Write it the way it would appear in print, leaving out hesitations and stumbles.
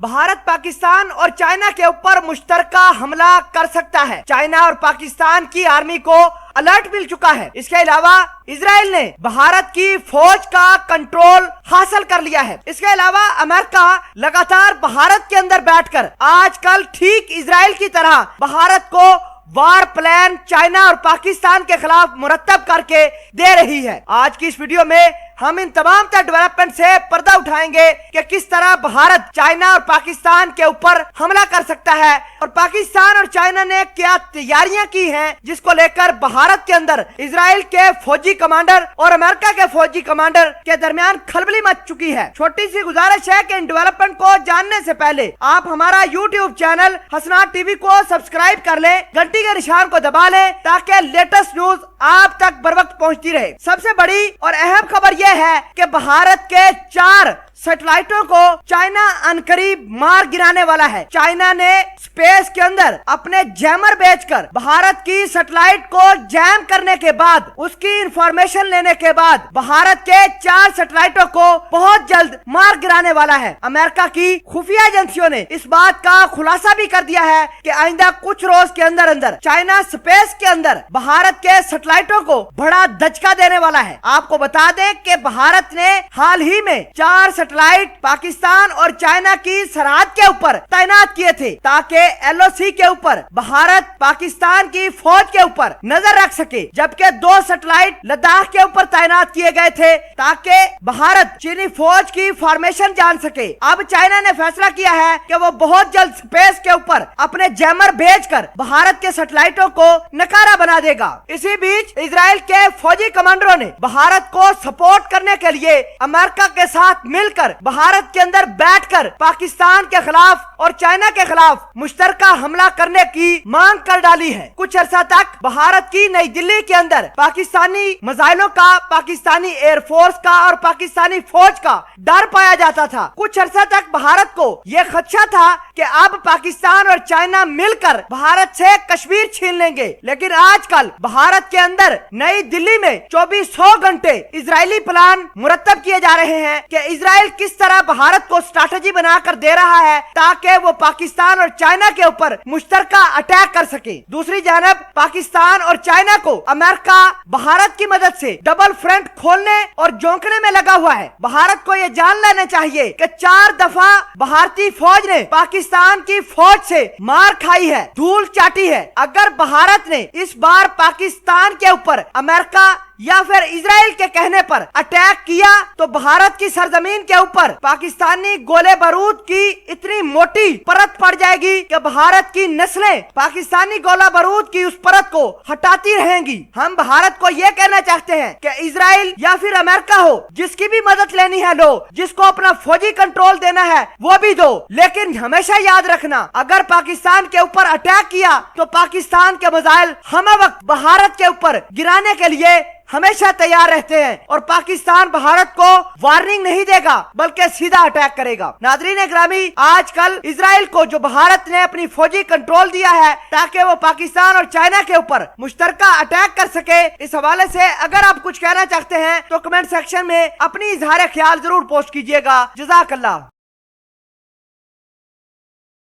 भारत पाकिस्तान और चाइना के ऊपर मुश्तरका हमला कर सकता है। चाइना और पाकिस्तान की आर्मी को अलर्ट मिल चुका है। इसके अलावा इजराइल ने भारत की फौज का कंट्रोल हासिल कर लिया है। इसके अलावा अमेरिका लगातार भारत के अंदर बैठकर आजकल ठीक इजराइल की तरह भारत को वार प्लान चाइना और पाकिस्तान के खिलाफ मुरतब करके दे रही है। आज की इस वीडियो में हम इन तमाम डेवलपमेंट से पर्दा उठाएंगे कि किस तरह भारत चाइना और पाकिस्तान के ऊपर हमला कर सकता है और पाकिस्तान और चाइना ने क्या तैयारियां की हैं, जिसको लेकर भारत के अंदर इजराइल के फौजी कमांडर और अमेरिका के फौजी कमांडर के दरमियान खलबली मच चुकी है। छोटी सी गुजारिश है कि इन डेवलपमेंट को जानने से पहले आप हमारा यूट्यूब चैनल हसनात टीवी को सब्सक्राइब कर लें, घंटी के निशान को दबा लें ताकि लेटेस्ट न्यूज आप तक बर वक्त पहुंचती रहे। सबसे बड़ी और अहम खबर यह है कि भारत के 4 सैटेलाइटों को चाइना अनकरीब मार गिराने वाला है। चाइना ने स्पेस के अंदर अपने जैमर भेजकर भारत की सैटेलाइट को जैम करने के बाद उसकी इंफॉर्मेशन लेने के बाद भारत के 4 सैटेलाइटों को बहुत जल्द मार गिराने वाला है। अमेरिका की खुफिया एजेंसियों ने इस बात का खुलासा भी कर दिया है कि आइंदा कुछ रोज के अंदर अंदर चाइना स्पेस के अंदर भारत के सैटेलाइटों को बड़ा दचका देने वाला है। आपको बता दें कि भारत ने हाल ही में 4 सैटेलाइट पाकिस्तान और चाइना की सरहद के ऊपर तैनात किए थे ताकि LOC के ऊपर भारत पाकिस्तान की फौज के ऊपर नजर रख सके, जबकि 2 सैटेलाइट लद्दाख के ऊपर तैनात किए गए थे ताकि भारत चीनी फौज की फॉर्मेशन जान सके। अब चाइना ने फैसला किया है कि वो बहुत जल्द स्पेस के ऊपर अपने जैमर भेजकर भारत के सैटेलाइटों को नकारा बना देगा। इसी बीच इजराइल के फौजी कमांडरों ने भारत को सपोर्ट करने के लिए अमेरिका के साथ मिलकर भारत के अंदर बैठकर पाकिस्तान के खिलाफ और चाइना के खिलाफ मुश्तरका हमला करने की मांग कर डाली है। कुछ अर्सा तक भारत की नई दिल्ली के अंदर पाकिस्तानी मिसाइलों का, पाकिस्तानी एयरफोर्स का और पाकिस्तानी फौज का डर पाया जाता था। कुछ अर्सा तक भारत को यह खदशा था कि अब पाकिस्तान और चाइना मिलकर भारत से कश्मीर छीन लेंगे, लेकिन आजकल भारत के अंदर नई दिल्ली में 2400 घंटे इजरायली प्लान मुरतब किए जा रहे हैं कि इजराइल किस तरह भारत को स्ट्रैटेजी बनाकर दे रहा है ताकि वो पाकिस्तान और चाइना के ऊपर मुश्तरका अटैक कर सके। दूसरी जानब पाकिस्तान और चाइना को अमेरिका भारत की मदद से डबल फ्रंट खोलने और जोंकने में लगा हुआ है। भारत को ये जान लेना चाहिए कि 4 दफा भारतीय फौज ने पाकिस्तान की फौज से मार खाई है, धूल चाटी है। अगर भारत ने इस बार पाकिस्तान के ऊपर अमेरिका या फिर इजराइल के कहने पर अटैक किया तो भारत की सरजमीन के ऊपर पाकिस्तानी गोले बारूद की इतनी मोटी परत पड़ जाएगी कि भारत की नस्लें पाकिस्तानी गोला बारूद की उस परत को हटाती रहेंगी। हम भारत को ये कहना चाहते हैं कि इजराइल या फिर अमेरिका हो, जिसकी भी मदद लेनी है लो, जिसको अपना फौजी कंट्रोल देना है वो भी दो, लेकिन हमेशा याद रखना अगर पाकिस्तान के ऊपर अटैक किया तो पाकिस्तान के मिसाइल हम वक्त भारत के ऊपर गिराने के लिए हमेशा तैयार रहते हैं और पाकिस्तान भारत को वार्निंग नहीं देगा बल्कि सीधा अटैक करेगा। नाज़रीन ग्रामी, आजकल इजराइल को जो भारत ने अपनी फौजी कंट्रोल दिया है ताकि वो पाकिस्तान और चाइना के ऊपर मुश्तरका अटैक कर सके, इस हवाले से अगर आप कुछ कहना चाहते हैं तो कमेंट सेक्शन में अपनी इजहार ख्याल जरूर पोस्ट कीजिएगा। जज़ाकल्लाह।